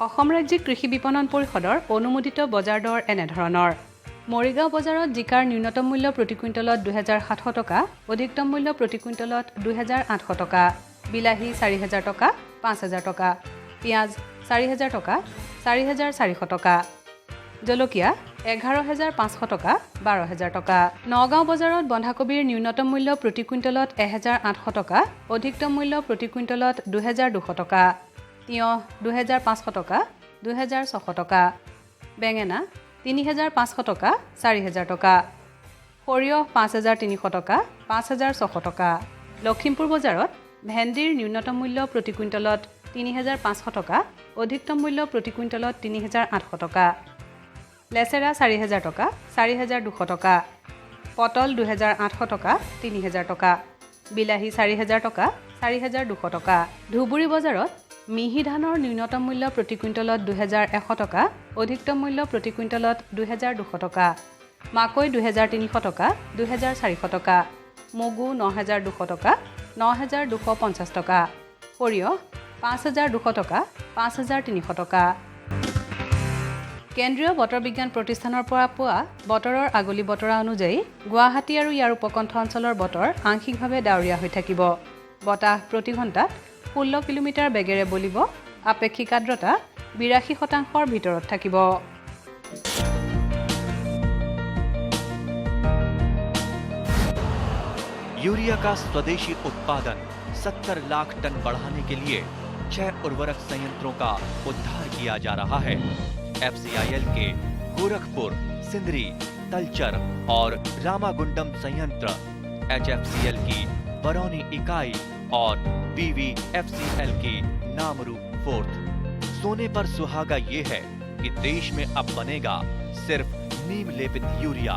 অসম ৰাজ্যিক কৃষি বিপণন পৰিষদৰ অনুমোদিত বজাৰ দৰ এনেধৰণৰ মৰিগাঁও বজাৰত জিকাৰ ন্যূনতম মূল্য প্ৰতি কুইণ্টলত ২৭০০ টকা, অধিকতম মূল্য প্ৰতি কুইণ্টলত ২৮০০ টকা, বিলাহী ৪০০০ টকা, ৫০০০ টকা, পিঁয়াজ ৪০০০ টকা, ৪৪০০ টকা, জলকীয়া ১১৫০০ টকা, ১২০০০ টকা। নগাঁও বজাৰত বন্ধাকবিৰ ন্যূনতম মূল্য প্ৰতি কুইণ্টলত ১৮০০ টকা, অধিকতম মূল্য প্ৰতি কুইণ্টলত ২২০০ টকা, তিয়ঁহ ২৫০০ টকা, ২৬০০ টকা, বেঙেনা ৩৫০০ টকা, ৪০০০ টকা, সৰিয়হ ৫৩০০ টকা, ৫৬০০ টকা। লখিমপুৰ বজাৰত ভেন্দিৰ ন্যূনতম মূল্য প্ৰতি কুইণ্টলত ৩৫০০ টকা, অধিকতম মূল্য প্ৰতি কুইণ্টলত ৩৮০০ টকা, লেচেৰা ৪০০০ টকা, ৪২০০ টকা, পটল ২৮০০ টকা, ৩০০০ টকা, বিলাহী ৪০০০ টকা, ৪২০০ টকা। ধুবুৰী বজাৰত মিহি ধানৰ ন্যূনতম মূল্য প্ৰতি কুইণ্টলত ২১০০ টকা, অধিকতম মূল্য প্ৰতি কুইণ্টলত ২২০০ টকা, মাকৈ ২৩০০ টকা, ২৪০০ টকা, মগু ৯২০০ টকা, ৯২৫০ টকা, সৰিয়হ ৫২০০ টকা, ৫৩০০ টকা। কেন্দ্ৰীয় বতৰ বিজ্ঞান প্ৰতিষ্ঠানৰ পৰা পোৱা বতৰৰ আগলি বতৰা অনুযায়ী গুৱাহাটী আৰু ইয়াৰ উপকণ্ঠ অঞ্চলৰ বতৰ আংশিকভাৱে ডাৱৰীয়া হৈ থাকিব। বতাহ প্ৰতি ঘণ্টাত ১৬ কিলোমিটাৰ বেগেৰে বলিব। আপেক্ষিক আৰ্দ্ৰতা ৮২% ভিতৰত থাকিব। यूरिया का स्वदेशी उत्पादन 70 लाख टन बढ़ाने के लिए 6 उर्वरक संयंत्रों का उद्धार किया जा रहा है। FCIL के गोरखपुर, सिंदरी, तलचर और रामागुंडम संयंत्र, HFCL की बरौनी इकाई और BVFCL की नामरू फोर्थ। सोने पर सुहागा ये है कि देश में अब बनेगा सिर्फ नीम लेपित यूरिया,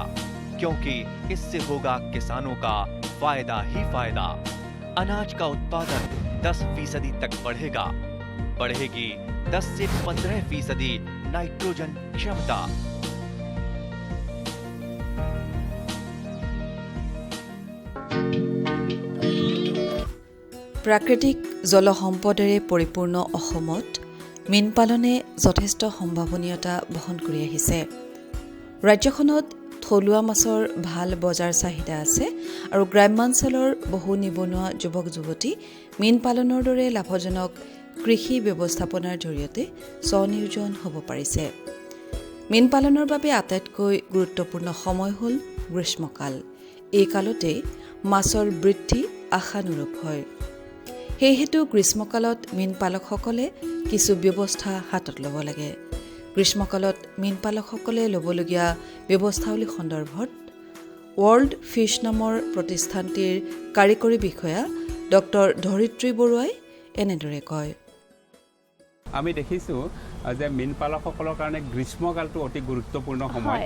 क्योंकि इससे होगा किसानों का फायदा ही फायदा। अनाज का उत्पादन 10% तक बढ़ेगा। बढ़ेगी 10 से 15% नाइट्रोजन क्षमता। প্ৰাকৃতিক জলসম্পদেৰে পৰিপূৰ্ণ অসমত মীন পালনে যথেষ্ট সম্ভাৱনীয়তা বহন কৰি আহিছে। ৰাজ্যখনত থলুৱা মাছৰ ভাল বজাৰ চাহিদা আছে আৰু গ্ৰাম্যাঞ্চলৰ বহু নিবনুৱা যুৱক যুৱতী মীন পালনৰ দৰে লাভজনক কৃষি ব্যৱস্থাপনাৰ জৰিয়তে স্বনিয়োজন হ'ব পাৰিছে। মীন পালনৰ বাবে আটাইতকৈ গুৰুত্বপূৰ্ণ সময় হ'ল গ্ৰীষ্মকাল। এই কালতে মাছৰ বৃদ্ধি আশানুৰূপ হয়। সেয়েহেতু গ্ৰীষ্মকালত মীন পালকসকলে কিছু ব্যৱস্থা হাতত ল'ব লাগে। গ্ৰীষ্মকালত মীন পালকসকলে ল'বলগীয়া ব্যৱস্থাৱলী সন্দৰ্ভত ৱৰ্ল্ড ফিছ নামৰ প্ৰতিষ্ঠানটিৰ কাৰিকৰী বিষয়া ডক্টৰ ধৰিত্ৰী বৰুৱাই এনেদৰে কয়। আমি দেখিছোঁ যে মীন পালকসকলৰ কাৰণে গ্ৰীষ্মকালটো অতি গুৰুত্বপূৰ্ণ সময়।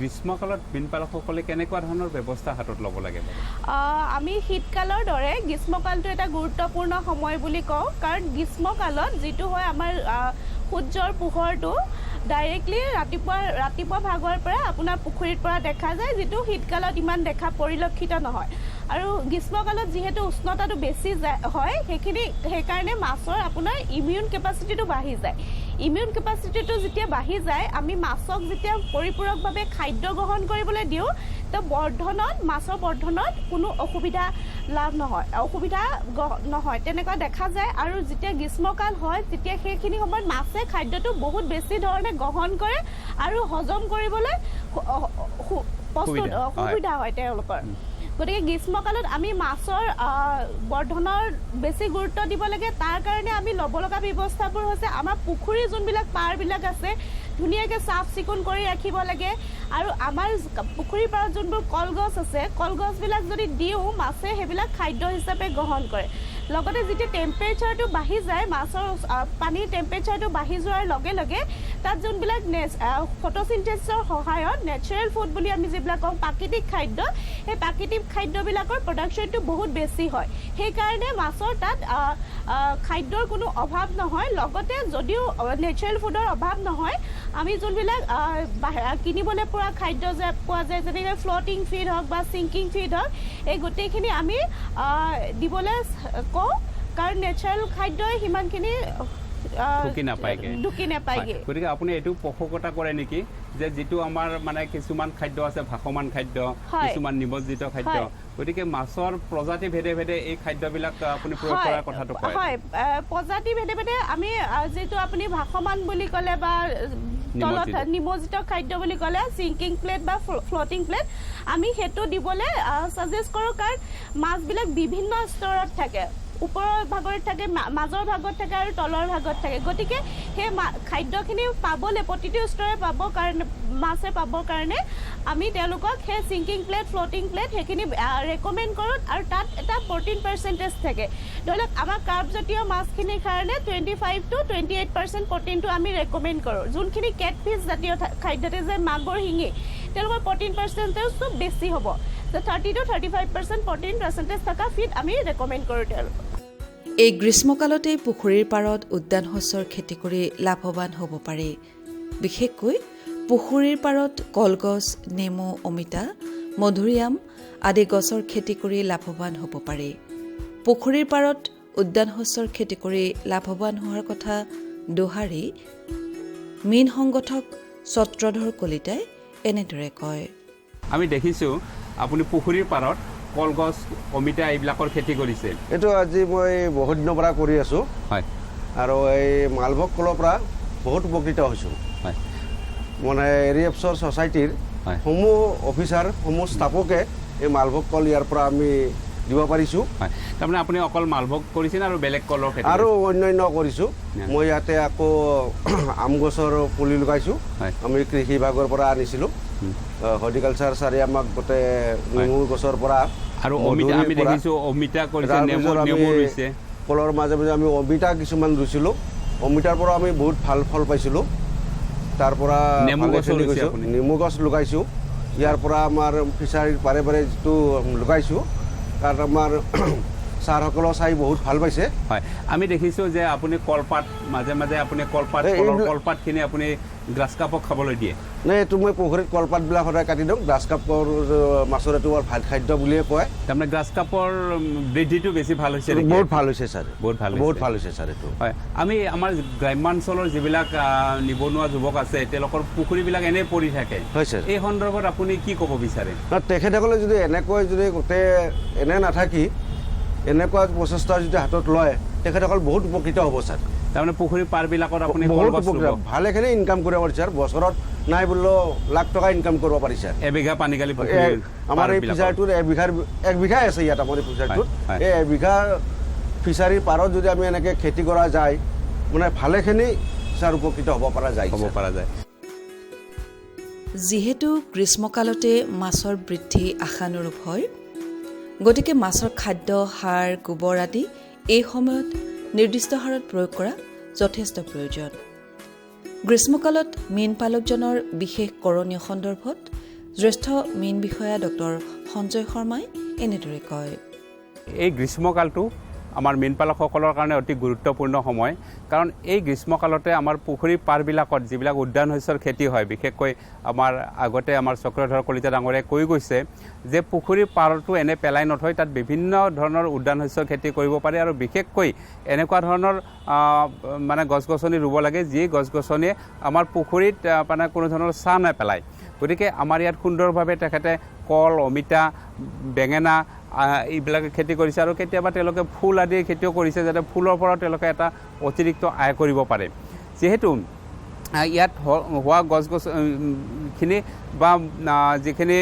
গ্ৰীষ্মকালত মীন পালকসকলে কেনেকুৱা ধৰণৰ ব্যৱস্থা হাতত ল'ব লাগে? আমি শীতকালৰ দৰে গ্ৰীষ্মকালটো এটা গুৰুত্বপূৰ্ণ সময় বুলি কওঁ, কাৰণ গ্ৰীষ্মকালত যিটো হয় আমাৰ সূৰ্যৰ পোহৰটো ডাইৰেক্টলি ৰাতিপুৱা ভাগৰ পৰা আপোনাৰ পুখুৰীৰ পৰা দেখা যায়, যিটো শীতকালত ইমান দেখা পৰিলক্ষিত নহয়। আৰু গ্ৰীষ্মকালত যিহেতু উষ্ণতাটো বেছি হয়, সেইকাৰণে মাছৰ আপোনাৰ ইমিউন কেপাচিটিটো বাঢ়ি যায়। ইমিউন কেপাচিটিটো যেতিয়া বাঢ়ি যায়, আমি মাছক যেতিয়া পৰিপূৰকভাৱে খাদ্য গ্ৰহণ কৰিবলৈ দিওঁ, তো মাছৰ বৰ্ধনত কোনো অসুবিধা নহয় তেনেকুৱা দেখা যায়। আৰু যেতিয়া গ্ৰীষ্মকাল হয়, তেতিয়া সেইখিনি সময়ত মাছে খাদ্যটো বহুত বেছি ধৰণে গ্ৰহণ কৰে আৰু হজম কৰিবলৈ সুবিধা হয় তেওঁলোকৰ। গতিকে গ্ৰীষ্মকালত আমি মাছৰ বৰ্ধনৰ বেছি গুৰুত্ব দিব লাগে। তাৰ কাৰণে আমি ল'ব লগা ব্যৱস্থাবোৰ হৈছে, আমাৰ পুখুৰীৰ যোনবিলাক পাৰবিলাক আছে ধুনীয়াকৈ চাফ চিকুণ কৰি ৰাখিব লাগে। আৰু আমাৰ পুখুৰীৰ পাৰত যোনবোৰ কলগছ আছে, কলগছবিলাক যদি দিওঁ, মাছে সেইবিলাক খাদ্য হিচাপে গ্ৰহণ কৰে। লগতে যেতিয়া টেম্পাৰেচাৰটো বাঢ়ি যায়, মাছৰ পানীৰ টেম্পাৰেচাৰটো বাঢ়ি যোৱাৰ লগে লগে তাত যোনবিলাক ফটোচিনথেচিছৰ সহায়ত নেচাৰেল ফুড বুলি আমি যিবিলাক কওঁ প্ৰাকৃতিক খাদ্য, সেই প্ৰাকৃতিক খাদ্যবিলাকৰ প্ৰডাকশ্যনটো বহুত বেছি হয়। সেইকাৰণে মাছৰ তাত খাদ্যৰ কোনো অভাৱ নহয়। লগতে যদিও নেচাৰেল ফুডৰ অভাৱ নহয়, আমি যোনবিলাক কিনিবলৈ পৰা খাদ্য যে পোৱা যায়, যেনেকৈ ফ্লটিং ফিড হওক বা ছিংকিং ফিড হওক, এই গোটেইখিনি আমি দিবলৈ কওঁ, কাৰণ নেচাৰেল খাদ্যই সিমানখিনি ঢুকি নাপায়গৈ। গতিকে আপুনি এইটো পোষকতা কৰে নেকি যে যিটো আমাৰ মানে কিছুমান খাদ্য আছে ভাসমান খাদ্য, কিছুমান নিমজ্জিত খাদ্য, গতিকে মাছৰ প্ৰজাতি ভেদে ভেদে এই খাদ্যবিলাক আপুনি প্ৰয়োগ কৰাৰ কথাটো কয়? হয়, প্ৰজাতি ভেদে ভেদে আমি যিটো আপুনি ভাসমান বুলি ক'লে বা তলত নিমজ্জিত খাদ্য বুলি ক'লে চিংকিং প্লেট বা ফ্লটিং প্লেট, আমি সেইটো দিবলৈ ছাজেষ্ট কৰোঁ। কাৰণ মাছবিলাক বিভিন্ন স্তৰত থাকে, ওপৰৰ ভাগত থাকে, মাজৰ ভাগত থাকে আৰু তলৰ ভাগত থাকে। গতিকে সেই খাদ্যখিনি পাবলৈ প্ৰতিটো স্তৰে পাবৰ কাৰণে মাছে পাবৰ কাৰণে আমি তেওঁলোকক সেই চিংকিং প্লেট ফ্লটিং প্লেট সেইখিনি ৰেকমেণ্ড কৰোঁ। আৰু তাত এটা 14% থাকে। ধৰি লওক আমাৰ কাৰ্বজাতীয় মাছখিনিৰ কাৰণে 25 to 28% প্ৰটিনটো আমি ৰেকমেণ্ড কৰোঁ। যোনখিনি কেটফিছ জাতীয় খাদ্যতে যে মাগুৰ শিঙি, তেওঁলোকৰ 14%টো বেছি হ'ব। 30 to 35% প্ৰটিন পাৰ্চেণ্টেজ থকা ফিড আমি ৰেকমেণ্ড কৰোঁ তেওঁলোকক। এই গ্ৰীষ্মকালতেই পুখুৰীৰ পাৰত উদ্যান শস্যৰ খেতি কৰি লাভৱান হ'ব পাৰে। বিশেষকৈ পুখুৰীৰ পাৰত কলগছ, নেমু, অমিতা, মধুৰিআম আদি গছৰ খেতি কৰি লাভৱান হ'ব পাৰে। পুখুৰীৰ পাৰত উদ্যান শস্যৰ খেতি কৰি লাভৱান হোৱাৰ কথা দোহাৰি মীন সংগঠক চত্ৰধৰ কলিতাই এনেদৰে কয়। আমি দেখিছোঁ আপুনি পুখুৰীৰ পাৰত কলগছ, অমিতা এইবিলাকৰ খেতি কৰিছে। এইটো আজি মই বহুত দিনৰ পৰা কৰি আছোঁ। হয়। আৰু এই মালভোগ কলৰ পৰা বহুত উপকৃত হৈছোঁ। হয়। মানে এৰিএফছৰ ছ'চাইটিৰ সমূহ অফিচাৰ, সমূহ ষ্টাফকে এই মালভোগ কল ইয়াৰ পৰা আমি দিব পাৰিছোঁ। হয়, তাৰমানে আপুনি অকল মালভোগ কৰিছে আৰু বেলেগ কলৰ খেতি? আৰু অন্যান্য কৰিছোঁ। মই ইয়াতে আকৌ আম গছৰ পুলি লগাইছোঁ। আমি কৃষি বিভাগৰ পৰা আনিছিলোঁ। হৰ্টিকালচাৰ ছাৰে আমাক গোটেই নেমু গছৰ পৰা আৰু অমিতা আমি দেখিছোঁ, অমিতা কৰিছে, নেমু ৰুইছে। কলৰ মাজে মাজে আমি অমিতা কিছুমান ৰুইছিলোঁ। অমিতাৰ পৰা আমি বহুত ভাল ফল পাইছিলোঁ। তাৰ পৰা নেমু গছ লগাইছোঁ। ইয়াৰ পৰা আমাৰ ফিচাৰীৰ পাৰে পাৰে যিটো লগাইছোঁ তাত আমাৰ ছাৰসকলেও চাই বহুত ভাল পাইছে। হয়, আমি দেখিছোঁ যে আপুনি কলপাত মাজে মাজে আপুনি কলপাতখিনি আপুনি গ্ৰাছ কাপক খাবলৈ দিয়ে। নাই, এইটো মই পুখুৰীত কলপাতবিলাক সদায় কাটি দিওঁ। গ্ৰাছ কাপৰ মাছৰ এইটো ভাল খাদ্য বুলিয়ে কয়। তাৰমানে গ্ৰাছ কাপৰ বৃদ্ধিটো বেছি ভাল হৈছে? বহুত ভাল হৈছে ছাৰ, বহুত ভাল হৈছে ছাৰ এইটো। হয়, আমি আমাৰ গ্ৰাম্যাঞ্চলৰ যিবিলাক নিবনুৱা যুৱক আছে তেওঁলোকৰ পুখুৰীবিলাক এনেই পৰি থাকে। হয় ছাৰ। এই সন্দৰ্ভত আপুনি কি ক'ব বিচাৰে? তেখেতসকলে যদি এনেকৈ যদি গোটেই এনে নাথাকি এনেকুৱা প্ৰচেষ্টা যদি হাতত লয় তেখেতসকল বহুত উপকৃত হ'ব ছাৰ। তাৰমানে পুখুৰীৰ পাৰবিলাকত আপুনি বহুত উপকৃত, ভালেখিনি ইনকাম কৰিব পাৰিছে ছাৰ। বছৰত নাই বুলিলেও লাখ টকা ইনকাম কৰিব পাৰিছে। এবিঘা পানীকালি আমাৰ এই ফিচাৰীটোত 1 বিঘাই আছে ইয়াত। আমাৰ এই ফিচাৰীটোত এই 1 বিঘা ফিচাৰীৰ পাৰত যদি আমি এনেকৈ খেতি কৰা যায় মানে ভালেখিনি ছাৰ উপকৃত হ'ব পৰা যায়। যিহেতু গ্ৰীষ্মকালতে মাছৰ বৃদ্ধি আশানুৰূপ হয়, গতিকে মাছৰ খাদ্য, সাৰ, গোবৰ আদি এই সময়ত নিৰ্দিষ্ট হাৰত প্ৰয়োগ কৰা যথেষ্ট প্ৰয়োজন। গ্ৰীষ্মকালত মীন পালকজনৰ বিশেষ কৰণীয় সন্দৰ্ভত জ্যেষ্ঠ মীন বিষয়া ডক্টৰ সঞ্জয় শৰ্মাই এনেদৰে কয়। এই গ্ৰীষ্মকালটো আমাৰ মীন পালকসকলৰ কাৰণে অতি গুৰুত্বপূৰ্ণ সময়। কাৰণ এই গ্ৰীষ্মকালতে আমাৰ পুখুৰীৰ পাৰবিলাকত যিবিলাক উদ্যান শস্যৰ খেতি হয়, বিশেষকৈ আমাৰ আগতে আমাৰ চক্ৰধৰ কলিতা ডাঙৰীয়াই কৈ গৈছে যে পুখুৰীৰ পাৰটো এনে পেলাই নথয়, তাত বিভিন্ন ধৰণৰ উদ্যান শস্যৰ খেতি কৰিব পাৰে। আৰু বিশেষকৈ এনেকুৱা ধৰণৰ মানে গছ গছনি ৰুব লাগে যি গছ গছনিয়ে আমাৰ পুখুৰীত মানে কোনো ধৰণৰ ছাঁ নেপেলায়। গতিকে আমাৰ ইয়াত সুন্দৰভাৱে তেখেতে কল, অমিতা, বেঙেনা এইবিলাক খেতি কৰিছে। আৰু কেতিয়াবা তেওঁলোকে ফুল আদিৰ খেতিও কৰিছে, যাতে ফুলৰ পৰা তেওঁলোকে এটা অতিৰিক্ত আয় কৰিব পাৰে। যিহেতু ইয়াত হোৱা গছ গছখিনি বা যিখিনি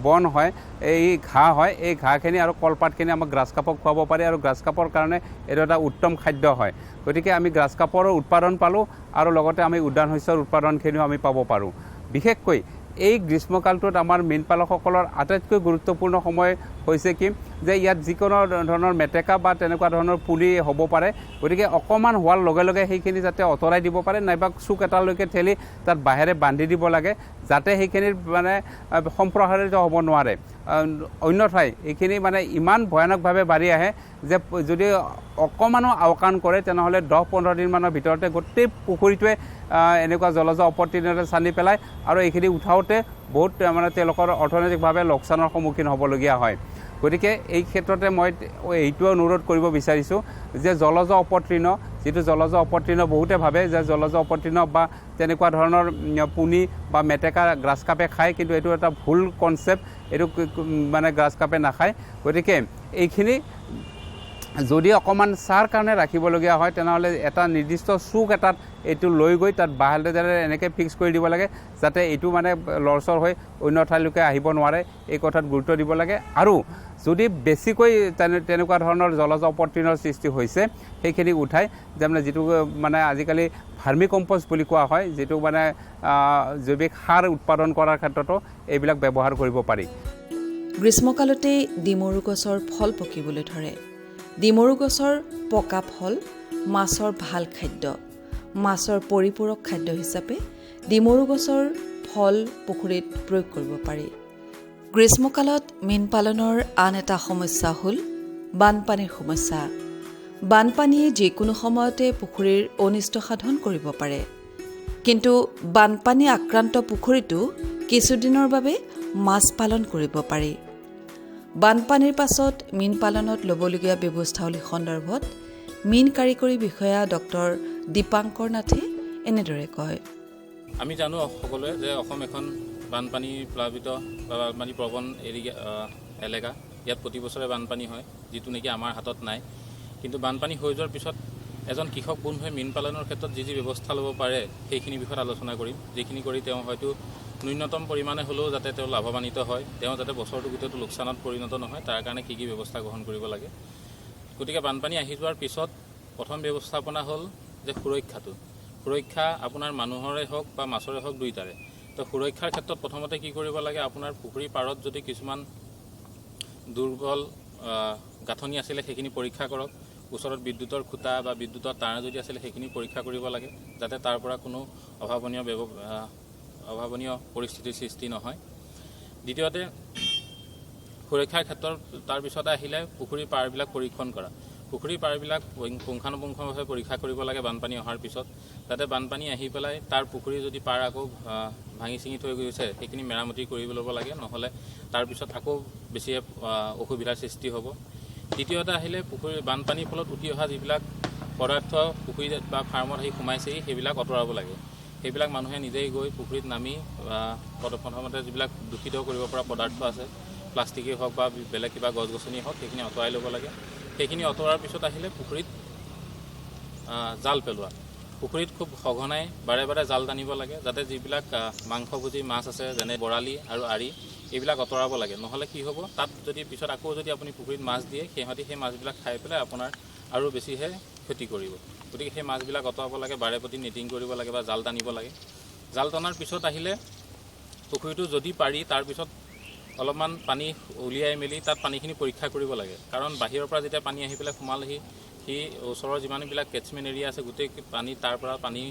বন হয়, এই ঘাঁহ হয়, এই ঘাঁহখিনি আৰু কলপাতখিনি আমাক গ্ৰাছ কাপক খুৱাব পাৰে। আৰু গ্ৰাছ কাপৰ কাৰণে এইটো এটা উত্তম খাদ্য হয়। গতিকে আমি গ্ৰাছ কাপৰো উৎপাদন পালোঁ আৰু লগতে আমি উদ্যান শস্যৰ উৎপাদনখিনিও আমি পাব পাৰোঁ। বিশেষকৈ এই গ্ৰীষ্মকালটোত আমাৰ মীন পালকসকলৰ আটাইতকৈ গুৰুত্বপূৰ্ণ সময় হৈছে কি যে ইয়াত যিকোনো ধৰণৰ মেটেকা বা তেনেকুৱা ধৰণৰ পুলি হ'ব পাৰে। গতিকে অকণমান হোৱাৰ লগে লগে সেইখিনি যাতে আঁতৰাই দিব পাৰে, নাইবা চুক এটালৈকে ঠেলি তাত বাঁহেৰে বান্ধি দিব লাগে, যাতে সেইখিনিৰ মানে সম্প্ৰসাৰিত হ'ব নোৱাৰে। অন্যথাই এইখিনি মানে ইমান ভয়ানকভাৱে বাঢ়ি আহে যে যদি অকণমানো আওকাণ কৰে তেনেহ'লে 10-15 দিনমানৰ ভিতৰতে গোটেই পুখুৰীটোৱে এনেকুৱা জলজ অপতৃণৰে চানি পেলায়। আৰু এইখিনি উঠাওঁতে বহুত মানে তেওঁলোকৰ অৰ্থনৈতিকভাৱে লোকচানৰ সন্মুখীন হ'বলগীয়া হয়। গতিকে এই ক্ষেত্ৰতে মই এইটোও অনুৰোধ কৰিব বিচাৰিছোঁ যে জলজ অপতৃণ যিটো জলজ অপতৃণ বহুতে ভাবে যে জলজ অপতৃণ বা তেনেকুৱা ধৰণৰ পুনি বা মেটেকা গ্ৰাছ কাপে খায়, কিন্তু এইটো এটা ভুল কনচেপ্ট। এইটো মানে গ্ৰাছ কাপে নাখায়। গতিকে এইখিনি যদি অকণমান চাৰ কাৰণে ৰাখিবলগীয়া হয় তেনেহ'লে এটা নিৰ্দিষ্ট চুক এটাত এইটো লৈ গৈ তাত বাঁহেৰে এনেকৈ ফিক্স কৰি দিব লাগে যাতে এইটো মানে লৰচৰ হৈ অন্য ঠাইলৈকে আহিব নোৱাৰে। এই কথাত গুৰুত্ব দিব লাগে। আৰু যদি বেছিকৈ তেনেকুৱা ধৰণৰ জলজ অপতৃণৰ সৃষ্টি হৈছে সেইখিনি উঠাই তাৰমানে যিটো মানে আজিকালি ভাৰ্মি কম্পষ্ট বুলি কোৱা হয়, যিটো মানে জৈৱিক সাৰ উৎপাদন কৰাৰ ক্ষেত্ৰতো এইবিলাক ব্যৱহাৰ কৰিব পাৰি। গ্ৰীষ্মকালতেই ডিমৰু গছৰ ফল পকিবলৈ ধৰে। ডিমৰু গছৰ পকা ফল মাছৰ ভাল খাদ্য। মাছৰ পৰিপূৰক খাদ্য হিচাপে ডিমৰু গছৰ ফল পুখুৰীত প্ৰয়োগ কৰিব পাৰি। গ্ৰীষ্মকালত মীন পালনৰ আন এটা সমস্যা হ'ল বানপানীৰ সমস্যা। বানপানীয়ে যিকোনো সময়তে পুখুৰীৰ অনিষ্ট সাধন কৰিব পাৰে। কিন্তু বানপানী আক্ৰান্ত পুখুৰীতো কিছুদিনৰ বাবে মাছ পালন কৰিব পাৰি। বানপানীৰ পাছত মীন পালনত ল'বলগীয়া ব্যৱস্থাৱলী সন্দৰ্ভত মীন কাৰিকৰী বিষয়া ডক্টৰ দীপাংকৰ নাথে এনেদৰে কয়। আমি জানো সকলোৱে যে অসম এখন বানপানী প্লাবিত বা বানপানী প্ৰৱণ এলেকা। ইয়াত প্ৰতি বছৰে বানপানী হয়, যিটো নেকি আমাৰ হাতত নাই। কিন্তু বানপানী হৈ যোৱাৰ পিছত এজন কৃষক বন্ধুৱে মীন পালনৰ ক্ষেত্ৰত যি ব্যৱস্থা ল'ব পাৰে সেইখিনি বিষয়ত আলোচনা কৰিম, যিখিনি কৰি তেওঁ হয়তো ন্যূনতম পৰিমাণে হ'লেও যাতে তেওঁ লাভৱান্বিত হয়, তেওঁ যাতে বছৰটো গোটেইটো লোকচানত পৰিণত নহয়, তাৰ কাৰণে কি ব্যৱস্থা গ্ৰহণ কৰিব লাগে। গতিকে বানপানী আহি যোৱাৰ পিছত প্ৰথম ব্যৱস্থাপনা হ'ল যে সুৰক্ষা আপোনাৰ মানুহৰে হওক বা মাছৰে হওক দুইটাৰে। তো সুৰক্ষাৰ ক্ষেত্ৰত প্ৰথমতে কি কৰিব লাগে, আপোনাৰ পুখুৰী পাৰত যদি কিছুমান দুৰ্বল গাঁথনি আছিলে সেইখিনি পৰীক্ষা কৰক। ওচৰত বিদ্যুতৰ খুঁটা বা বিদ্যুতৰ তাঁৰ যদি আছিলে সেইখিনি পৰীক্ষা কৰিব লাগে, যাতে তাৰ পৰা কোনো অভাৱনীয় পৰিস্থিতিৰ সৃষ্টি নহয়। দ্বিতীয়তে সুৰক্ষাৰ ক্ষেত্ৰত তাৰপিছতে আহিলে পুখুৰীৰ পাৰবিলাক পৰীক্ষণ কৰা। পুখুৰীৰ পাৰবিলাক পুংখানুপুংখভাৱে পৰীক্ষা কৰিব লাগে বানপানী অহাৰ পিছত, যাতে বানপানী আহি পেলাই তাৰ পুখুৰী যদি পাৰ আকৌ ভাঙি চিঙি থৈ গৈছে সেইখিনি মেৰামতি কৰিব ল'ব লাগে, নহ'লে তাৰপিছত আকৌ বেছি অসুবিধাৰ সৃষ্টি হ'ব। দ্বিতীয়তে আহিলে বানপানীৰ ফলত উঠি অহা যিবিলাক পদাৰ্থ পুখুৰীত বা ফাৰ্মত আহি সোমাইছেহি সেইবিলাক আঁতৰাব লাগে। সেইবিলাক মানুহে নিজেই গৈ পুখুৰীত নামি প্ৰথমতে যিবিলাক দূষিত কৰিব পৰা পদাৰ্থ আছে, প্লাষ্টিকেই হওক বা বেলেগ কিবা গছ গছনি হওক, সেইখিনি আঁতৰাই ল'ব লাগে। সেইখিনি আঁতৰোৱাৰ পিছত আহিলে পুখুৰীত জাল পেলোৱা। পুখুৰীত খুব সঘনাই বাৰে বাৰে জাল টানিব লাগে, যাতে যিবিলাক মাংসভোজী মাছ আছে যেনে বৰালি আৰু আৰি এইবিলাক আঁতৰাব লাগে। নহ'লে কি হ'ব, তাত যদি পিছত আকৌ যদি আপুনি পুখুৰীত মাছ দিয়ে সিহঁতি সেই মাছবিলাক খাই পেলাই আপোনাৰ আৰু বেছিহে ক্ষতি কৰিব। গতিকে সেই মাছবিলাক আঁতৰাব লাগে, বাৰে প্ৰতি নেটিং কৰিব লাগে বা জাল টানিব লাগে। জাল টনাৰ পিছত আহিলে পুখুৰীটো যদি পাৰি তাৰপিছত অলপমান পানী উলিয়াই মেলি তাত পানীখিনি পৰীক্ষা কৰিব লাগে। কাৰণ বাহিৰৰ পৰা যেতিয়া পানী আহি পেলাই সোমালেহি সি ওচৰৰ যিমানবিলাক কেটছমেণ্ট এৰিয়া আছে গোটেই পানী তাৰ পৰা পানী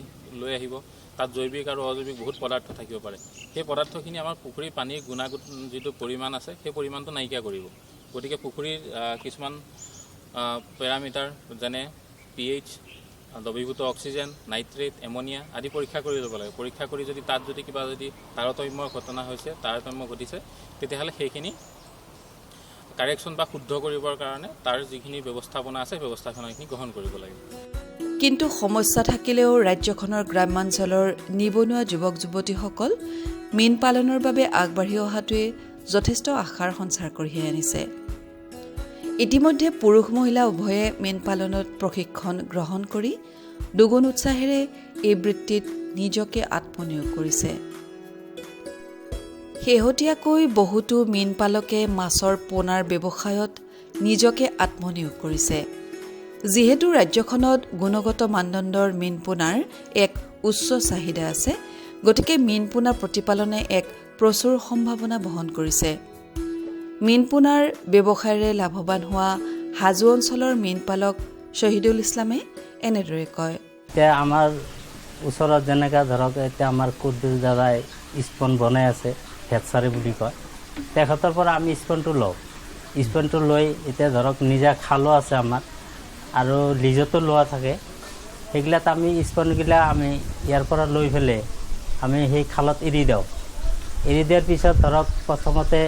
লৈ আহিব। তাত জৈৱিক আৰু অজৈৱিক বহুত পদাৰ্থ থাকিব পাৰে। সেই পদাৰ্থখিনি আমাৰ পুখুৰীৰ পানীৰ গুণাগুণ যিটো পৰিমাণ আছে সেই পৰিমাণটো নাইকিয়া কৰিব। গতিকে পুখুৰীৰ কিছুমান পেৰামিটাৰ যেনে pH, দ্ৰৱীভূত অক্সিজেন, নাইট্ৰেট, এমনিয়া আদি পৰীক্ষা কৰি ল'ব লাগে। পৰীক্ষা কৰি যদি তাত যদি কিবা যদি তাৰতম্য ঘটিছে তেতিয়াহ'লে সেইখিনি কাৰেকশ্যন বা শুদ্ধ কৰিবৰ কাৰণে তাৰ যিখিনি ব্যৱস্থাপনা আছে ব্যৱস্থাপনাখিনি গ্ৰহণ কৰিব লাগে। কিন্তু সমস্যা থাকিলেও ৰাজ্যখনৰ গ্ৰাম্যাঞ্চলৰ নিবনুৱা যুৱক যুৱতীসকল মীন পালনৰ বাবে আগবাঢ়ি অহাটোৱে যথেষ্ট আশাৰ সঞ্চাৰ কঢ়িয়াই আনিছে। ইতিমধ্যে পুৰুষ মহিলা উভয়ে মীন পালনত প্ৰশিক্ষণ গ্ৰহণ কৰি দুগুণ উৎসাহেৰে এই বৃত্তিত নিজকে আত্মনিয়োগ কৰিছে। শেহতীয়াকৈ বহুতো মীন পালকে মাছৰ পোনাৰ ব্যৱসায়ত নিজকে আত্মনিয়োগ কৰিছে। যিহেতু ৰাজ্যখনত গুণগত মানদণ্ডৰ মীন পোনাৰ এক উচ্চ চাহিদা আছে, গতিকে মীন পোনা প্ৰতিপালনে এক প্ৰচুৰ সম্ভাৱনা বহন কৰিছে। মীন পোনাৰ ব্যৱসায়েৰে লাভৱান হোৱা হাজো অঞ্চলৰ মীন পালক শ্বহীদুল ইছলামে এনেদৰে কয়। এতিয়া আমাৰ ওচৰত যেনেকৈ ধৰক এতিয়া আমাৰ কুদ্দুছ দাদাই স্পন বনাই আছে, হেডচাৰী বুলি কয়, তেখেতৰ পৰা আমি স্পনটো লওঁ। স্পনটো লৈ এতিয়া ধৰক নিজা খালো আছে আমাৰ আৰু লিজতো লোৱা থাকে। সেইগিলাত আমি স্পনগিলা আমি ইয়াৰ পৰা লৈ পেলাই আমি সেই খালত এৰি দিওঁ। এৰি দিয়াৰ পিছত ধৰক প্ৰথমতে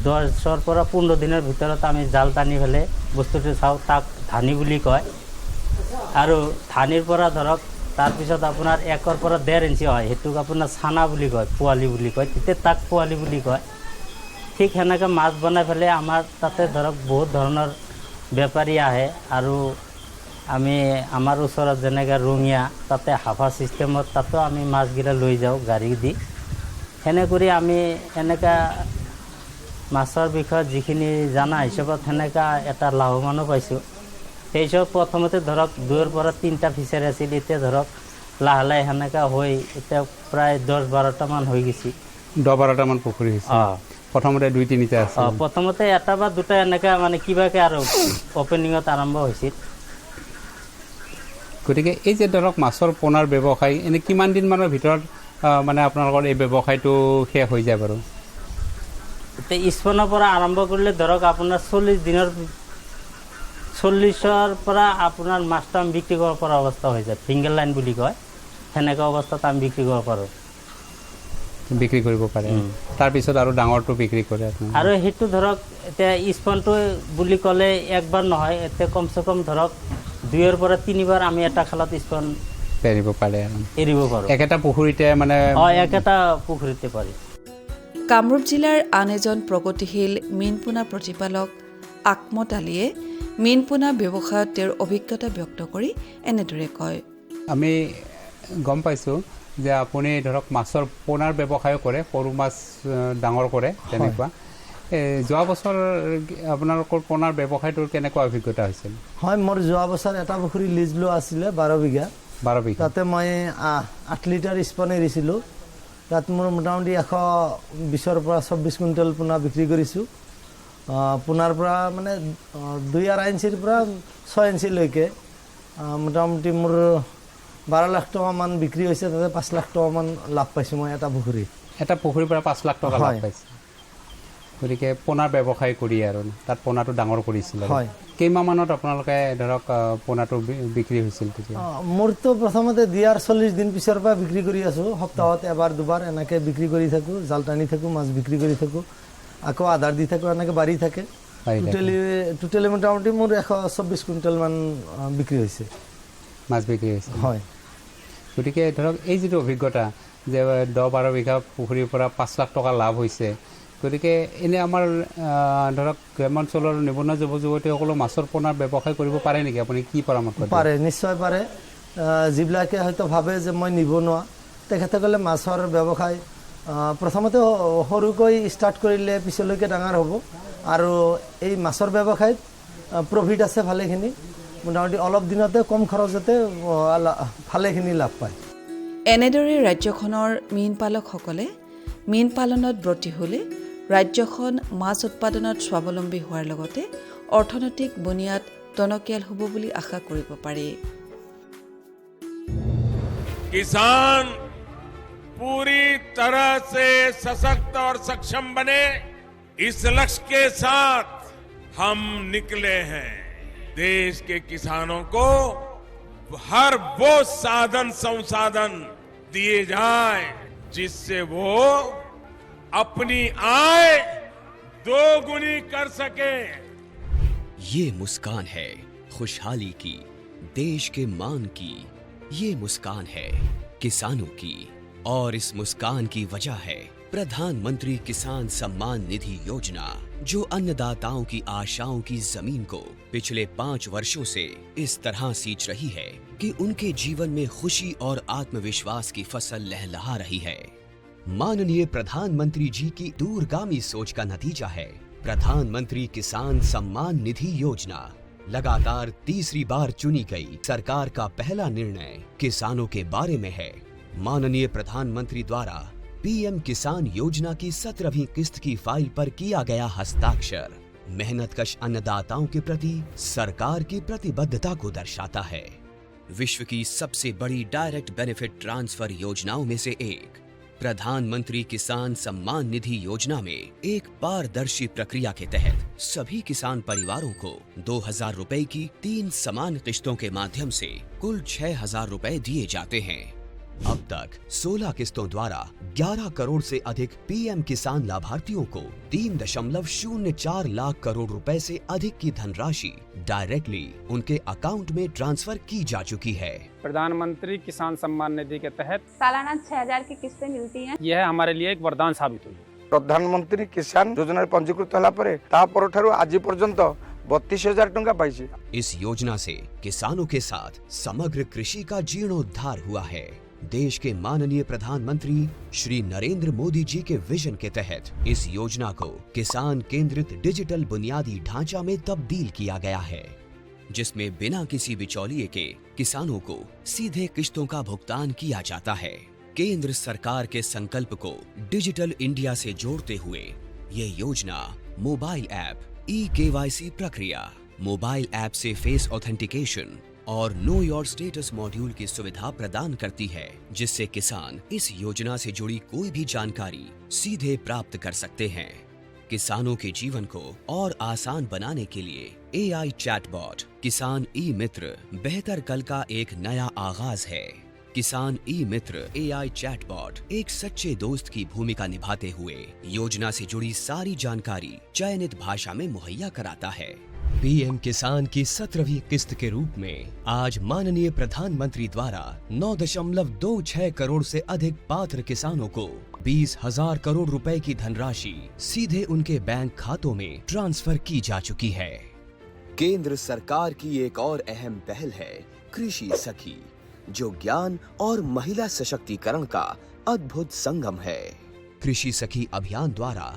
10 পৰা 15 দিনৰ ভিতৰত আমি জাল টানি পেলাই বস্তুটো চাওঁ, তাক ধানি বুলি কয়। আৰু ধানিৰ পৰা ধৰক তাৰপিছত আপোনাৰ 1 পৰা 1.5 ইঞ্চি হয়, সেইটোক আপোনাৰ চানা বুলি কয়, পোৱালি বুলি কয়, তেতিয়া তাক পোৱালি বুলি কয়। ঠিক সেনেকৈ মাছ বনাই পেলাই আমাৰ তাতে ধৰক বহুত ধৰণৰ বেপাৰী আহে আৰু আমি আমাৰ ওচৰত যেনেকৈ ৰঙিয়া তাতে হাফা ছিষ্টেমত তাতো আমি মাছগিলা লৈ যাওঁ গাড়ী দি। সেনে কৰি আমি এনেকৈ মাছৰ বিষয়ে যিখিনি জানা হিচাপত সেনেকৈ এটা লাভৱানো পাইছোঁ। সেই হিচাপত প্ৰথমতে ধৰক 2 পৰা 3টা ফিচাৰী আছিল, এতিয়া ধৰক লাহে লাহে সেনেকৈ হৈ এতিয়া প্ৰায় 10-12টামান হৈ গৈছে। 10-12টামান পুখুৰী হৈছে। প্ৰথমতে 2-3টা আছিল। প্ৰথমতে 1 বা 2টা এনেকৈ মানে কিবাকৈ আৰু অপেনিঙত আৰম্ভ হৈছিল। গতিকে এই যে ধৰক মাছৰ পোনাৰ ব্যৱসায় এনে কিমান দিনমানৰ ভিতৰত মানে আপোনালোকৰ এই ব্যৱসায়টো শেষ হৈ যায় বাৰু? এতিয়া স্পনৰ পৰা আৰম্ভ কৰিলে ধৰক আপোনাৰ 40 দিনৰ 40ৰ পৰা আপোনাৰ মাছটো আমি বিক্ৰী কৰিব পৰা অৱস্থা হৈ যায়। ফিংগাৰ লাইন বুলি কয়, সেনেকুৱা অৱস্থাত আমি বিক্ৰী কৰিব পাৰোঁ। বিক্ৰী কৰিব পাৰে, তাৰপিছত আৰু ডাঙৰটো বিক্ৰী কৰে আৰু সেইটো ধৰক এতিয়া স্পনটো বুলি ক'লে একবাৰ নহয়, এতিয়া কমচে কম ধৰক 2 পৰা 3 বাৰ আমি এটা খালত স্পন এৰিব পাৰে, এৰিব পাৰোঁ একেটা পুখুৰীতে মানে। একেটা পুখুৰীতে পাৰি। কামৰূপ জিলাৰ আন এজন প্ৰগতিশীল মীন পোনা প্ৰতিপালক আকমত আলীয়ে মীন পোনা ব্যৱসায়ত তেওঁৰ অভিজ্ঞতা ব্যক্ত কৰি এনেদৰে কয়। আমি গম পাইছোঁ যে আপুনি ধৰক মাছৰ পোনাৰ ব্যৱসায়ো কৰে, সৰু মাছ ডাঙৰ কৰে তেনেকুৱা। যোৱা বছৰ আপোনালোকৰ পোনাৰ ব্যৱসায়টোৰ কেনেকুৱা অভিজ্ঞতা হৈছিল? হয়, মোৰ যোৱা বছৰ এটা পুখুৰী লিজ লোৱা আছিলে 12 বিঘা। তাতে মই 8 লিটাৰ স্পন এৰিছিলোঁ। তাত মোৰ মোটামুটি 120ৰ পৰা 24 কুইণ্টেল পোনা বিক্ৰী কৰিছোঁ। পোনাৰ পৰা মানে 2.5 ইঞ্চিৰ পৰা 6 ইঞ্চিলৈকে মোটামুটি মোৰ 12 লাখ টকামান বিক্ৰী হৈছে। তাতে 5 লাখ টকামান লাভ পাইছোঁ মই এটা পুখুৰীত। এটা পুখুৰীৰ পৰা 5 লাখ টকা লাভ পাইছে। গতিকে পোনাৰ ব্যৱসায় কৰি আৰু তাত পোনাটো ডাঙৰ কৰিছিল। হয়, কেইমাহমানত আপোনালোকে ধৰক পোনাটো বিক্ৰী হৈছিল তেতিয়া? মোৰতো প্ৰথমতে দিয়াৰ 40 দিন পিছৰ পৰা বিক্ৰী কৰি আছোঁ। সপ্তাহত এবাৰ দুবাৰ এনেকৈ বিক্ৰী কৰি থাকোঁ, জাল টানি থাকোঁ, মাছ বিক্ৰী কৰি থাকোঁ, আকৌ আধাৰ দি থাকোঁ, এনেকৈ বাঢ়ি থাকে। টোটেলি মোটামুটি মোৰ 124 কুইণ্টেলমান বিক্ৰী হৈছে, মাছ বিক্ৰী হৈছে। হয়, গতিকে ধৰক এই যিটো অভিজ্ঞতা যে 10-12 বিঘা পুখুৰীৰ পৰা 5 লাখ টকা লাভ হৈছে, গতিকে এনে আমাৰ ধৰক গ্ৰামাঞ্চলৰ নিবনুৱা যুৱক যুৱতীসকলেও মাছৰ পোনাৰ ব্যৱসায় কৰিব পাৰে নেকি? আপুনি কি পৰামৰ্শ দিয়ে? পাৰে, নিশ্চয় পাৰে। যিবিলাকে হয়তো ভাবে যে মই নিবনুৱা, তেখেতসকলে মাছৰ ব্যৱসায় প্ৰথমতে সৰুকৈ ষ্টাৰ্ট কৰিলে পিছলৈকে ডাঙৰ হ'ব। আৰু এই মাছৰ ব্যৱসায়ত প্ৰফিট আছে ভালেখিনি, মোটামুটি অলপ দিনতে কম খৰচতে ভালেখিনি লাভ পায়। এনেদৰে ৰাজ্যখনৰ মীন পালকসকলে মীন পালনত ব্ৰতী হ'লে ৰাজ্যখন মাছ উৎপাদনত স্বাৱলম্বী হোৱাৰ লগতে অৰ্থনৈতিক বুনিয়াদ টনকিয়াল হ'ব বুলি আশা কৰিব পাৰি। किसान पूरी तरह से सशक्त और सक्षम बने, इस लक्ष्य के साथ हम निकले हैं। देश के किसानों को हर वो साधन संसाधन दिए जाए जिससे वो अपनी आय दोगुनी कर सके। ये मुस्कान है खुशहाली की, देश के मान की। ये मुस्कान है किसानों की, और इस मुस्कान की वजह है प्रधानमंत्री किसान सम्मान निधि योजना, जो अन्नदाताओं की आशाओं की जमीन को पिछले 5 वर्षों से इस तरह सींच रही है कि उनके जीवन में खुशी और आत्मविश्वास की फसल लहलहा रही है। माननीय प्रधानमंत्री जी की दूरगामी सोच का नतीजा है प्रधानमंत्री किसान सम्मान निधि योजना। लगातार 3री बार चुनी गई सरकार का पहला निर्णय किसानों के बारे में है। माननीय प्रधानमंत्री द्वारा पीएम किसान योजना की 17वीं किस्त की फाइल पर किया गया हस्ताक्षर मेहनतकश अन्नदाताओं के प्रति सरकार की प्रतिबद्धता को दर्शाता है। विश्व की सबसे बड़ी डायरेक्ट बेनिफिट ट्रांसफर योजनाओं में से एक प्रधानमंत्री किसान सम्मान निधि योजना में एक पारदर्शी प्रक्रिया के तहत सभी किसान परिवारों को 2000 रुपए की 3 समान किस्तों के माध्यम से कुल 6000 रुपए दिए जाते हैं। अब तक 16 किस्तों द्वारा 11 करोड़ से अधिक पीएम किसान लाभार्थियों को 3.04 लाख करोड़ रुपए से अधिक की धनराशि डायरेक्टली उनके अकाउंट में ट्रांसफर की जा चुकी है। प्रधानमंत्री किसान सम्मान निधि के तहत सालाना 6000 की किस्तें मिलती हैं। यह हमारे लिए एक वरदान साबित हुई। प्रधानमंत्री किसान योजना पंजीकृत होला परे तापर ठारू आज पर्यंत 32,000 टंका पाइछि। इस योजना से किसानों के साथ समग्र कृषि का जीर्णोद्धार हुआ है। देश के माननीय प्रधानमंत्री श्री नरेंद्र मोदी जी के विजन के तहत इस योजना को किसान केंद्रित डिजिटल बुनियादी ढांचा में तब्दील किया गया है, जिसमें बिना किसी बिचौलिए के किसानों को सीधे किश्तों का भुगतान किया जाता है। केंद्र सरकार के संकल्प को डिजिटल इंडिया से जोड़ते हुए ये योजना मोबाइल ऐप, ई-केवाईसी प्रक्रिया, मोबाइल ऐप से फेस ऑथेंटिकेशन और नो योर स्टेटस मॉड्यूल की सुविधा प्रदान करती है, जिससे किसान इस योजना से जुड़ी कोई भी जानकारी सीधे प्राप्त कर सकते हैं। किसानों के जीवन को और आसान बनाने के लिए AI चैटबॉट किसान ई मित्र बेहतर कल का एक नया आगाज है। किसान ई मित्र AI चैटबॉट एक सच्चे दोस्त की भूमिका निभाते हुए योजना से जुड़ी सारी जानकारी चयनित भाषा में मुहैया कराता है। पीएम किसान की 17वीं किस्त के रूप में आज माननीय प्रधानमंत्री द्वारा 9.26 करोड़ से अधिक पात्र किसानों को 20,000 करोड़ रुपए की धनराशि सीधे उनके बैंक खातों में ट्रांसफर की जा चुकी है। केंद्र सरकार की एक और अहम पहल है कृषि सखी, जो ज्ञान और महिला सशक्तिकरण का अद्भुत संगम है। कृषि सखी अभियान द्वारा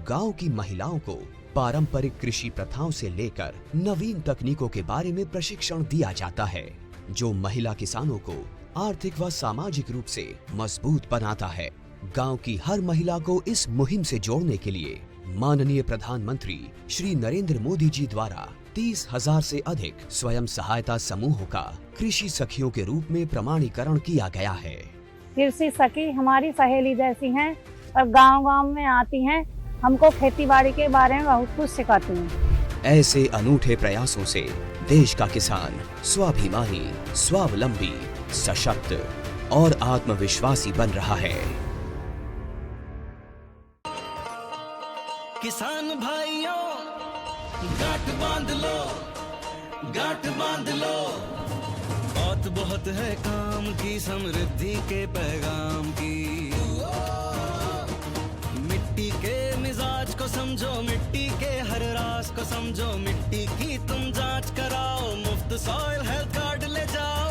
गांव की महिलाओं को पारंपरिक कृषि प्रथाओं से लेकर नवीन तकनीकों के बारे में प्रशिक्षण दिया जाता है, जो महिला किसानों को आर्थिक व सामाजिक रूप से मजबूत बनाता है। गांव की हर महिला को इस मुहिम से जोड़ने के लिए माननीय प्रधानमंत्री श्री नरेंद्र मोदी जी द्वारा 30,000 से अधिक स्वयं सहायता समूहों का कृषि सखियों के रूप में प्रमाणीकरण किया गया है। कृषि सखी हमारी सहेली जैसी हैं और गांव-गांव में आती हैं, हमको खेतीबाड़ी के बारे में बहुत कुछ सिखाती हैं। ऐसे अनूठे प्रयासों से देश का किसान स्वाभिमानी, स्वावलंबी, सशक्त और आत्मविश्वासी बन रहा है। किसान भाइयों गांठ बांध लो, गांठ बांध लो, बहुत बहुत है काम की, समृद्धि के पैगाम की। मिट्टी के मिजाज को समझो, मिट्टी के हर राज को समझो, मिट्टी की तुम जांच कराओ, मुफ्त सॉइल हेल्थ कार्ड ले जाओ।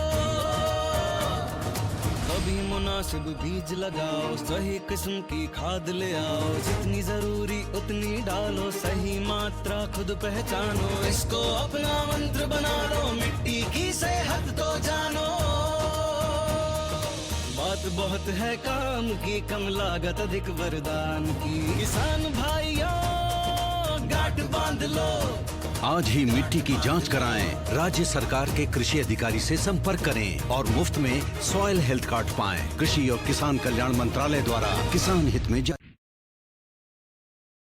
कभी मुनासिब बीज लगाओ, सही किस्म की खाद ले आओ, जितनी जरूरी उतनी डालो, सही मात्रा खुद पहचानो, इसको अपना मंत्र बना लो, मिट्टी की सेहत को जानो। बात बहुत है काम की, कम लागत अधिक वरदान की। किसान भाइयों गांठ बांध लो, आज ही मिट्टी की जांच कराएं, राज्य सरकार के कृषि अधिकारी से संपर्क करें और मुफ्त में सॉइल हेल्थ कार्ड पाएं। कृषि और किसान कल्याण मंत्रालय द्वारा किसान हित में जारी।